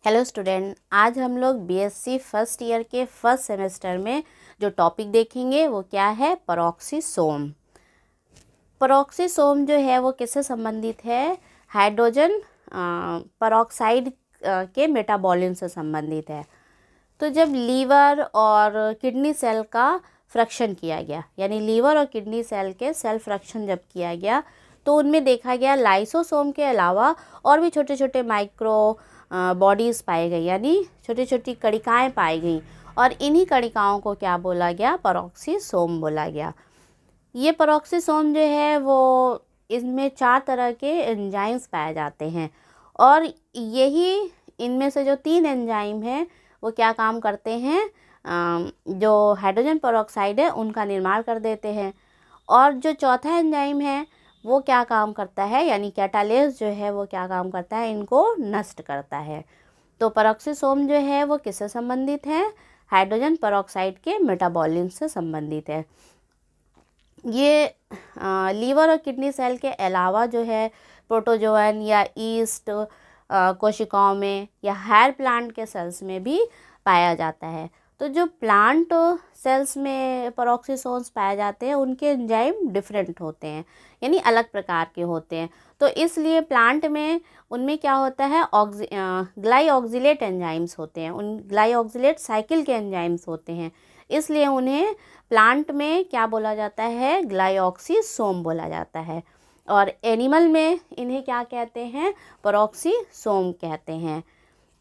Hello student, आज हम लोग बीएससी फर्स्ट ईयर के फर्स्ट सेमेस्टर में जो टॉपिक देखेंगे वो क्या है, पेरोक्सीसोम। पेरोक्सीसोम जो है वो किससे संबंधित है? हाइड्रोजन पेरोक्साइड के मेटाबॉलिज्म से संबंधित है। तो जब लीवर और किडनी सेल का फ्रैक्शन किया गया, यानी लीवर और किडनी सेल के सेल फ्रैक्शन जब किया गया तो उनमें देखा गया लाइसोसोम के अलावा और भी छोटे छोटे माइक्रो बॉडीज़ पाई गई, यानी छोटी छोटी कणिकाएँ पाई गई, और इन्हीं कणिकाओं को क्या बोला गया? पेरोक्सीसोम बोला गया। ये पेरोक्सीसोम जो है वो इसमें 4 तरह के एंजाइम्स पाए जाते हैं, और यही इनमें से जो 3 एंजाइम हैं वो क्या काम करते हैं? जो हाइड्रोजन पेरोक्साइड है उनका निर्माण कर देते हैं, और जो चौथा एंजाइम है वो क्या काम करता है, यानी कैटालेस जो है वो क्या काम करता है? इनको नष्ट करता है। तो पेरोक्सीसोम जो है वो किससे संबंधित है? हाइड्रोजन पेरोक्साइड के मेटाबॉलिज्म से संबंधित है। ये लीवर और किडनी सेल के अलावा जो है प्रोटोजोअन या ईस्ट कोशिकाओं में या हेयर प्लांट के सेल्स में भी पाया जाता है। तो जो प्लांट सेल्स में पेरोक्सीसोम्स पाए जाते हैं उनके एंजाइम डिफरेंट होते हैं, यानी अलग प्रकार के होते हैं। तो इसलिए प्लांट में उनमें क्या होता है? ग्लाइऑक्सिलेट एंजाइम्स होते हैं, उन ग्लाइऑक्सिलेट साइकिल के एंजाइम्स होते हैं, इसलिए उन्हें प्लांट में क्या बोला जाता है? ग्लाइऑक्सीसोम बोला जाता है। और एनिमल में इन्हें क्या कहते हैं? पेरोक्सीसोम कहते हैं।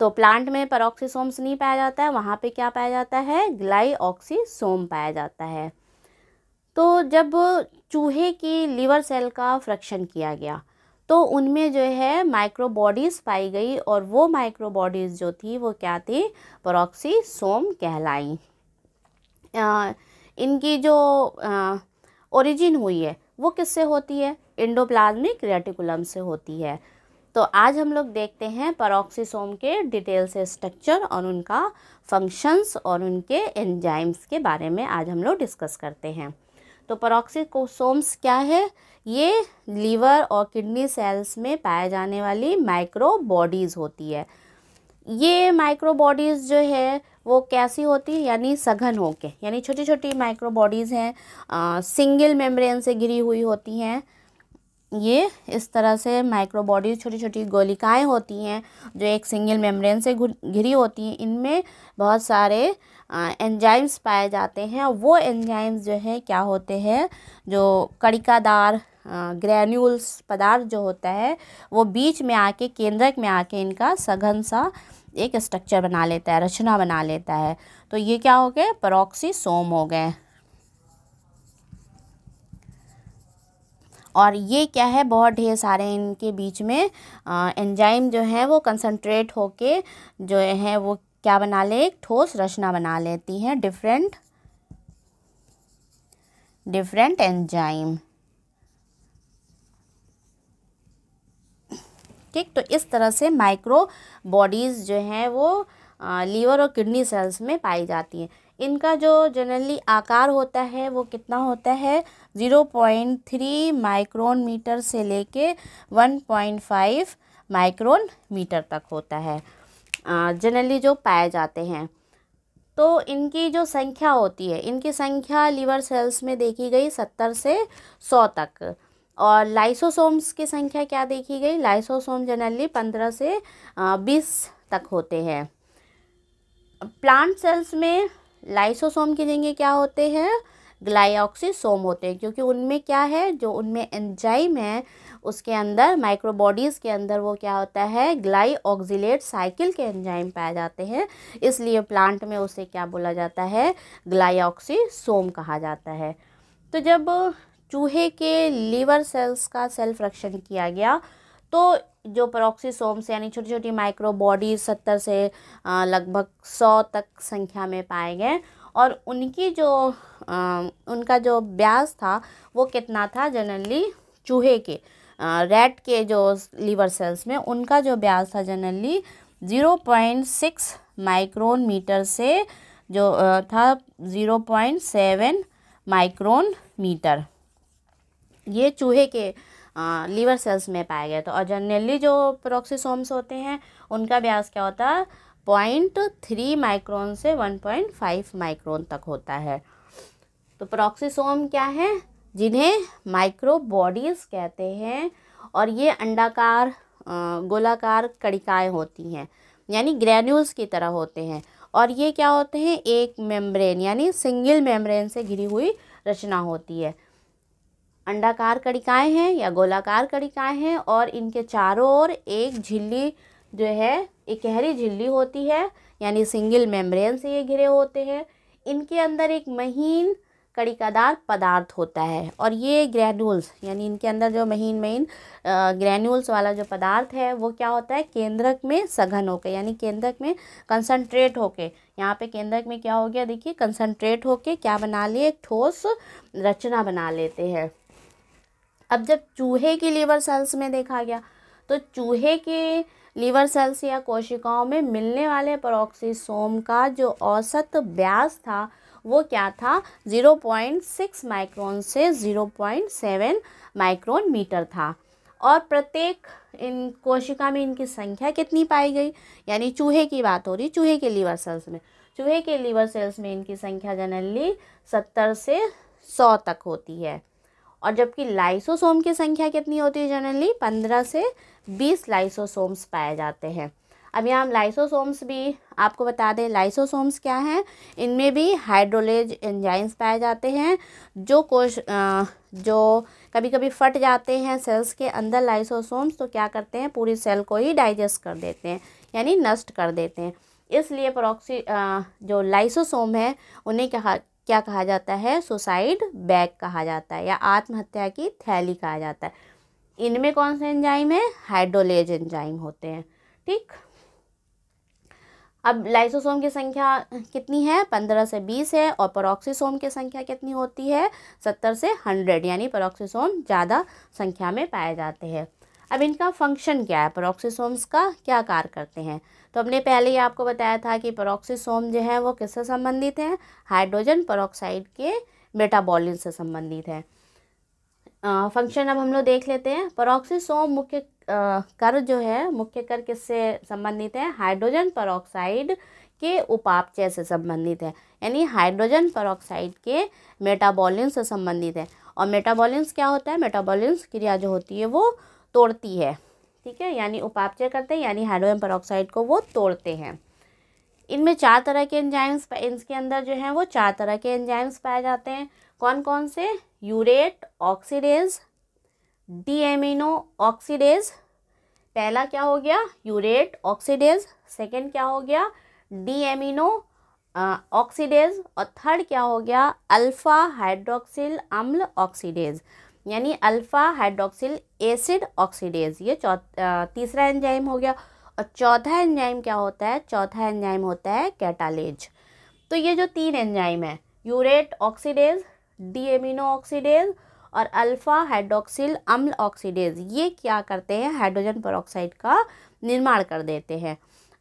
तो प्लांट में पेरोक्सीसोम्स नहीं पाया जाता है, वहाँ पे क्या पाया जाता है? ग्लाइऑक्सीसोम पाया जाता है। तो जब चूहे की लिवर सेल का फ्रैक्शन किया गया तो उनमें जो है माइक्रोबॉडीज़ पाई गई, और वो माइक्रोबॉडीज़ जो थी वो क्या थी? पेरोक्सीसोम कहलाई। इनकी जो ओरिजिन हुई है वो किससे होती है? एंडोप्लाज्मिक रेटिकुलम से होती है। तो आज हम लोग देखते हैं पेरोक्सीसोम के डिटेल से स्ट्रक्चर और उनका फंक्शंस और उनके एंजाइम्स के बारे में आज हम लोग डिस्कस करते हैं। तो पेरोक्सीसोम्स क्या है? ये लीवर और किडनी सेल्स में पाए जाने वाली माइक्रो बॉडीज़ होती है। ये माइक्रो बॉडीज़ जो है वो कैसी होती है? यानी सघन होके, यानी छोटी छोटी माइक्रो बॉडीज़ हैं, सिंगल मेम्ब्रेन से घिरी हुई होती हैं। ये इस तरह से माइक्रो बॉडीज़ छोटी छोटी गोलिकाएं होती हैं जो एक सिंगल मेम्ब्रेन से घिरी होती हैं। इनमें बहुत सारे एंजाइम्स पाए जाते हैं, और वो एंजाइम्स जो है क्या होते हैं? जो कणिकादार ग्रैन्यूल्स पदार्थ जो होता है वो बीच में आके, केंद्रक में आके इनका सघन सा एक स्ट्रक्चर बना लेता है, रचना बना लेता है। तो ये क्या हो गए? पेरोक्सीसोम हो गए। और ये क्या है? बहुत ढेर सारे इनके बीच में एंजाइम जो है वो कंसंट्रेट होके जो है वो क्या बना ले? एक ठोस रचना बना लेती हैं, डिफरेंट एंजाइम। ठीक, तो इस तरह से माइक्रो बॉडीज़ जो हैं वो लीवर और किडनी सेल्स में पाई जाती हैं। इनका जो जनरली आकार होता है वो कितना होता है? 0.3 माइक्रोन मीटर से लेके 1.5 माइक्रोन मीटर तक होता है जनरली जो पाए जाते हैं। तो इनकी जो संख्या होती है, इनकी संख्या लीवर सेल्स में देखी गई 70 से 100 तक। और लाइसोसोम्स की संख्या क्या देखी गई? लाइसोसोम जनरली 15 से 20 तक होते हैं। प्लांट सेल्स में लाइसोसोम की जगह क्या होते हैं? ग्लाइऑक्सीसोम होते हैं, क्योंकि उनमें क्या है? जो उनमें एंजाइम है उसके अंदर, माइक्रोबॉडीज़ के अंदर वो क्या होता है? ग्लाइऑक्सिलेट साइकिल के एंजाइम पाए जाते हैं, इसलिए प्लांट में उसे क्या बोला जाता है? ग्लाइऑक्सीसोम कहा जाता है। तो जब चूहे के लीवर सेल्स का सेल फ्रैक्शन किया गया तो जो पेरोक्सीसोम्स यानी छोटी छोटी माइक्रो बॉडीज 70 से लगभग 100 तक संख्या में पाए गए, और उनकी जो उनका जो व्यास था वो कितना था? जनरली चूहे के रैट के जो लीवर सेल्स में उनका जो व्यास था जनरली 0.6 माइक्रोन मीटर से जो था 0.7 माइक्रोन मीटर। ये चूहे के लीवर सेल्स में पाए गए। तो और जनरली जो पेरोक्सिसोम्स होते हैं उनका व्यास क्या होता है, 0.3 माइक्रोन से 1.5 माइक्रोन तक होता है। तो पेरोक्सिसोम क्या है, जिन्हें माइक्रो बॉडीज़ कहते हैं, और ये अंडाकार गोलाकार कणिकाएं होती हैं, यानी ग्रैन्यूल्स की तरह होते हैं। और ये क्या होते हैं, एक मेम्ब्रेन यानी सिंगल मेम्ब्रेन से घिरी हुई रचना होती है। अंडाकार कणिकाएं हैं या गोलाकार कणिकाएं हैं, और इनके चारों ओर एक झिल्ली जो है, एक गहरी झिल्ली होती है, यानी सिंगल मेम्ब्रेन से ये घिरे होते हैं। इनके अंदर एक महीन कणिकादार पदार्थ होता है, और ये ग्रैन्यूल्स यानी इनके अंदर जो महीन महीन ग्रैन्यूल्स वाला जो पदार्थ है वो क्या होता है, केंद्रक में सघन होकर, यानी केंद्रक में कंसंट्रेट होके, यहाँ पे केंद्रक में क्या हो गया, देखिए कंसंट्रेट होके क्या बना लिए, एक ठोस रचना बना लेते हैं। अब जब चूहे की लीवर सेल्स में देखा गया, तो चूहे के लीवर सेल्स या कोशिकाओं में मिलने वाले पेरोक्सिसोम का जो औसत व्यास था वो क्या था, 0.6 माइक्रोन से 0.7 माइक्रोन मीटर था। और प्रत्येक इन कोशिका में इनकी संख्या कितनी पाई गई, यानी चूहे की बात हो रही, चूहे के लीवर सेल्स में, चूहे के लीवर सेल्स में इनकी संख्या जनरली 70 से 100 तक होती है। और जबकि लाइसोसोम की संख्या कितनी होती है, जनरली 15 से 20 लाइसोसोम्स पाए जाते हैं। अब यहाँ हम लाइसोसोम्स भी आपको बता दें, लाइसोसोम्स क्या हैं, इनमें भी हाइड्रोलेज एंजाइम्स पाए जाते हैं, जो कभी कभी फट जाते हैं सेल्स के अंदर लाइसोसोम्स, तो क्या करते हैं, पूरी सेल को ही डाइजेस्ट कर देते हैं, यानी नष्ट कर देते हैं। इसलिए जो लाइसोसोम है उन्हें क्या कहा जाता है, सुसाइड बैग कहा जाता है, या आत्महत्या की थैली कहा जाता है। इनमें कौन से एंजाइम है, हाइड्रोलेज एंजाइम होते हैं। ठीक, अब लाइसोसोम की संख्या कितनी है, 15 से 20 है, और पेरोक्सिसोम की संख्या कितनी होती है, 70 से 100, यानी पेरोक्सिसोम ज़्यादा संख्या में पाए जाते हैं। अब इनका फंक्शन क्या है, पेरोक्सिसोम्स का क्या कार्य करते हैं, तो हमने पहले ही आपको बताया था कि पेरोक्सिसोम जो है वो किससे संबंधित है, हाइड्रोजन पेरोक्साइड के मेटाबॉलिज्म से संबंधित है। फंक्शन अब हम लोग देख लेते हैं। पेरोक्सिसोम मुख्य कर जो है, मुख्य कर किससे संबंधित है, हाइड्रोजन पेरोक्साइड के उपापचय से संबंधित है, यानी हाइड्रोजन पेरोक्साइड के मेटाबॉलिज्म से संबंधित है। और मेटाबॉलिज्म क्या होता है, मेटाबॉलिज्म क्रिया जो होती है वो तोड़ती है, ठीक है, यानी उपापचय करते हैं, यानी हाइड्रोजन पेरोक्साइड को वो तोड़ते हैं। इनमें 4 तरह के एंजाइम्स, इनके अंदर जो हैं वो 4 तरह के एंजाइम्स पाए जाते हैं। कौन कौन से, यूरेट ऑक्सीडेज, डीएमिनो ऑक्सीडेज, पहला क्या हो गया, यूरेट ऑक्सीडेज, सेकंड क्या हो गया, डीएमिनो ऑक्सीडेज, और थर्ड क्या हो गया, अल्फा हाइड्रोक्सिल अम्ल ऑक्सीडेज, यानी अल्फा हाइड्रोक्सिल एसिड ऑक्सीडेज, ये तीसरा एंजाइम हो गया। और चौथा एंजाइम क्या होता है, चौथा एंजाइम होता है कैटालेज। तो ये जो 3 एंजाइम है, यूरेट ऑक्सीडेज, डीएमिनो ऑक्सीडेज और अल्फा हाइड्रोक्सिल अम्ल ऑक्सीडेज, ये क्या करते हैं, हाइड्रोजन पेरोक्साइड का निर्माण कर देते हैं।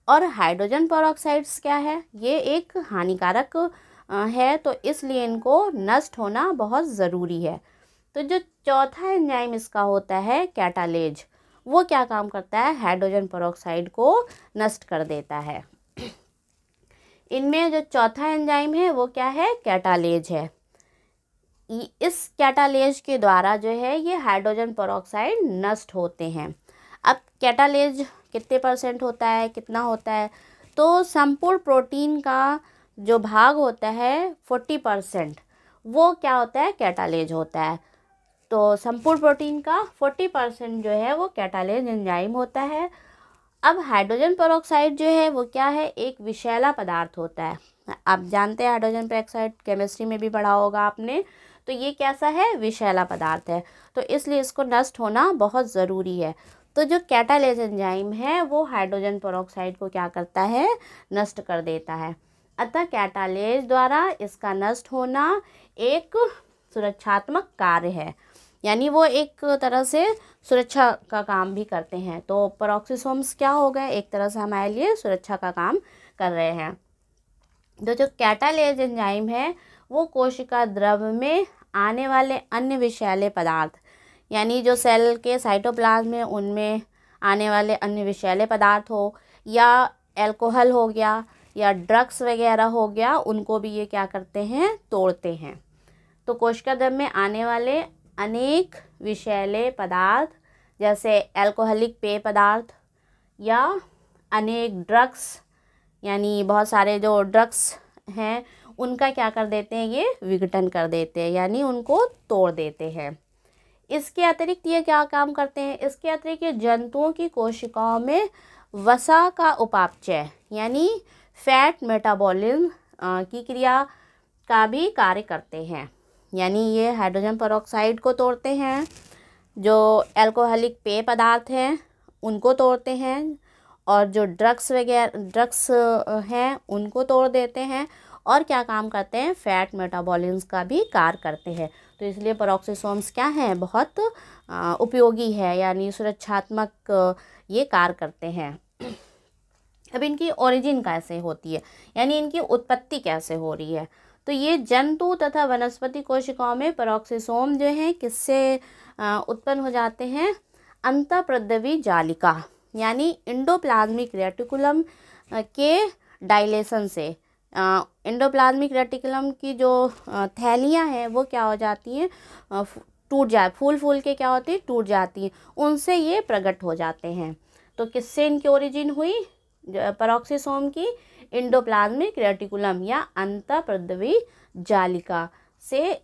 और हाइड्रोजन पेरोक्साइड्स क्या है, ये एक हानिकारक है, तो इसलिए इनको नष्ट होना बहुत ज़रूरी है। तो जो चौथा एंजाइम इसका होता है कैटालेज, वो क्या काम करता है, हाइड्रोजन पेरोक्साइड को नष्ट कर देता है। इनमें जो चौथा एंजाइम है वो क्या है, कैटालेज है। इस कैटालेज के द्वारा जो है ये हाइड्रोजन पेरोक्साइड नष्ट होते हैं। अब कैटालेज कितने % होता है, कितना होता है, तो संपूर्ण प्रोटीन का जो भाग होता है 40%, वो क्या होता है, कैटालेज होता है। तो संपूर्ण प्रोटीन का 40% जो है वो कैटालेज एंजाइम होता है। अब हाइड्रोजन पेरोक्साइड जो है वो क्या है, एक विषैला पदार्थ होता है। आप जानते हैं हाइड्रोजन पेरोक्साइड, केमिस्ट्री में भी पढ़ा होगा आपने। तो ये कैसा है, विषैला पदार्थ है, तो इसलिए इसको नष्ट होना बहुत ज़रूरी है। तो जो कैटालेज एंजाइम है वो हाइड्रोजन पेरोक्साइड को क्या करता है, नष्ट कर देता है। अतः कैटालेज द्वारा इसका नष्ट होना एक सुरक्षात्मक कार्य है, यानी वो एक तरह से सुरक्षा का काम भी करते हैं। तो पेरोक्सिसोम्स क्या हो गए, एक तरह से हमारे लिए सुरक्षा का काम कर रहे हैं। तो जो कैटालेज एंजाइम है वो कोशिका द्रव में आने वाले अन्य विषैले पदार्थ, यानी जो सेल के साइटोप्लाज्म में उनमें आने वाले अन्य विषैले पदार्थ हो या अल्कोहल हो गया या ड्रग्स वगैरह हो गया, उनको भी ये क्या करते हैं, तोड़ते हैं। तो कोशिका द्रव्य में आने वाले अनेक विषैले पदार्थ जैसे अल्कोहलिक पेय पदार्थ या अनेक ड्रग्स, यानी बहुत सारे जो ड्रग्स हैं उनका क्या कर देते हैं, ये विघटन कर देते हैं, यानी उनको तोड़ देते हैं। इसके अतिरिक्त ये क्या काम करते हैं, इसके अतिरिक्त ये जंतुओं की कोशिकाओं में वसा का उपापचय यानी फैट मेटाबॉलिज्म की क्रिया का भी कार्य करते हैं। यानी ये हाइड्रोजन पेरोक्साइड को तोड़ते हैं, जो अल्कोहलिक पेय पदार्थ हैं उनको तोड़ते हैं, और जो ड्रग्स हैं उनको तोड़ देते हैं, और क्या काम करते हैं, फैट मेटाबॉलिज्म का भी कार्य करते हैं। तो इसलिए पेरोक्सिसोम्स क्या हैं, बहुत उपयोगी है, यानी सुरक्षात्मक ये कार्य करते हैं। अब इनकी ओरिजिन कैसे होती है, यानी इनकी उत्पत्ति कैसे हो रही है। तो ये जंतु तथा वनस्पति कोशिकाओं में पेरोक्सिसोम जो हैं किससे उत्पन्न हो जाते हैं, अंतःप्रद्रवी जालिका यानी एंडोप्लाज्मिक रेटिकुलम के डायलेशन से। एंडोप्लाज्मिक रेटिकुलम की जो थैलियाँ हैं वो क्या हो जाती हैं, फूल के क्या होती है, टूट जाती हैं, उनसे ये प्रकट हो जाते हैं। तो किससे इनकी ओरिजिन हुई, पेरोक्सिसोम की एंडोप्लाज्मिक रेटिकुलम या अंतःप्रद्रवी जालिका से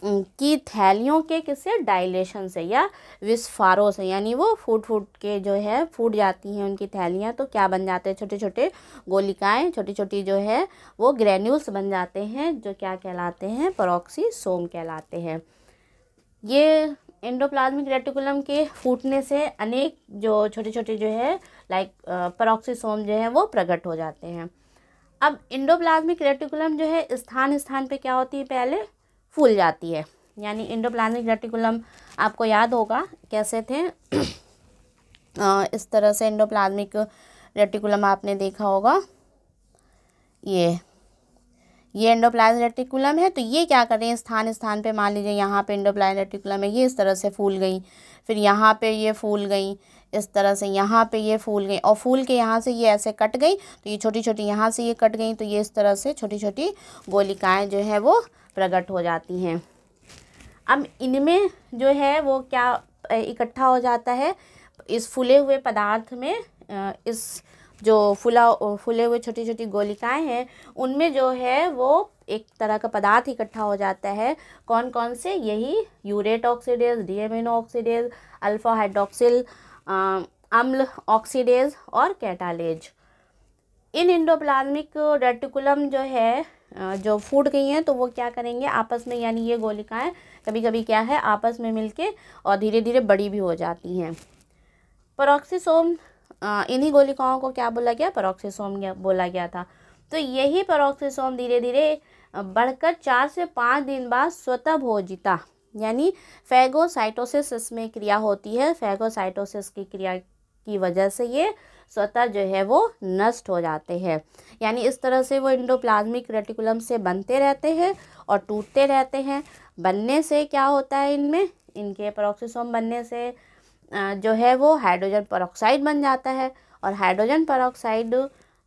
की थैलियों के किससे, डायलेशन से या विस्फारों से, यानी वो फूट के जो है फूट जाती हैं उनकी थैलियाँ, तो क्या बन जाते हैं, छोटे छोटे गोलिकाएं, छोटी छोटी जो है वो ग्रेन्यूल्स बन जाते हैं, जो क्या कहलाते हैं, पेरोक्सिसोम कहलाते हैं। ये एंडोप्लाज्मिक रेटिकुलम के फूटने से अनेक जो छोटे छोटे जो है पेरोक्सिसोम जो है वो प्रकट हो जाते हैं। अब एंडोप्लाज्मिक रेटिकुलम जो है स्थान स्थान पे क्या होती है, पहले फूल जाती है। यानी एंडोप्लाज्मिक रेटिकुलम आपको याद होगा कैसे थे, इस तरह से एंडोप्लाज्मिक रेटिकुलम आपने देखा होगा, ये एंडोप्लाज्मिक रेटिकुलम है। तो ये क्या कर रहे हैं, स्थान स्थान पे, मान लीजिए यहाँ पे एंडोप्लाज्मिक रेटिकुलम है, ये इस तरह से फूल गई, फिर यहाँ पे ये फूल गई, इस तरह से यहाँ पे ये फूल गई, और फूल के यहाँ से ये ऐसे कट गई, तो ये छोटी छोटी यहाँ से ये कट गई, तो ये इस तरह से छोटी छोटी गोलिकाएं जो है वो प्रकट हो जाती हैं। अब इनमें जो है वो क्या इकट्ठा हो जाता है, इस फूले हुए पदार्थ में, इस जो फूले हुए छोटी छोटी गोलिकाएं हैं उनमें जो है वो एक तरह का पदार्थ इकट्ठा हो जाता है। कौन कौन से, यही urate oxidase, deamino oxidase, alpha hydroxyl अम्ल ऑक्सीडेज और कैटालेज। इन एंडोप्लाज्मिक रेटिकुलम जो है जो फूट गई हैं तो वो क्या करेंगे आपस में, यानी ये गोलिकाएं कभी कभी क्या है आपस में मिलके और धीरे धीरे बड़ी भी हो जाती हैं। पेरोक्सिसोम, इन्हीं गोलिकाओं को क्या बोला गया, पेरोक्सिसोम बोला गया था। तो यही पेरोक्सिसोम धीरे धीरे बढ़कर 4 से 5 दिन बाद स्वतः भोजिता यानी फैगोसाइटोसिस इसमें क्रिया होती है। फैगोसाइटोसिस की क्रिया की वजह से ये स्वतः जो है वो नष्ट हो जाते हैं। यानी इस तरह से वो एंडोप्लाज्मिक रेटिकुलम से बनते रहते हैं और टूटते रहते हैं। बनने से क्या होता है, इनमें, इनके पेरोक्सिसोम बनने से जो है वो हाइड्रोजन पेरोक्साइड बन जाता है, और हाइड्रोजन पेरोक्साइड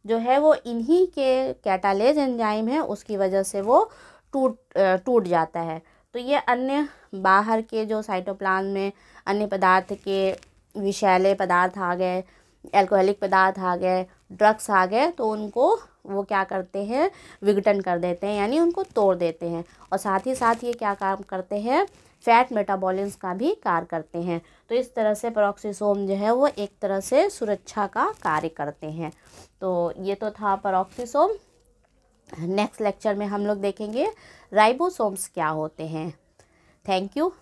जो है वो इन्हीं के कैटालेज एंजाइम है उसकी वजह से वो टूट जाता है। तो ये अन्य बाहर के जो साइटोप्लाज्म में अन्य पदार्थ के विषैले पदार्थ आ गए, अल्कोहलिक पदार्थ आ गए, ड्रग्स आ गए, तो उनको वो क्या करते हैं, विघटन कर देते हैं, यानी उनको तोड़ देते हैं। और साथ ही साथ ये क्या काम करते हैं, फैट मेटाबॉलिज्म का भी कार्य करते हैं। तो इस तरह से पेरोक्सिसोम जो है वो एक तरह से सुरक्षा का कार्य करते हैं। तो ये तो था पेरोक्सिसोम। नेक्स्ट लेक्चर में हम लोग देखेंगे राइबोसोम्स क्या होते हैं। Thank you.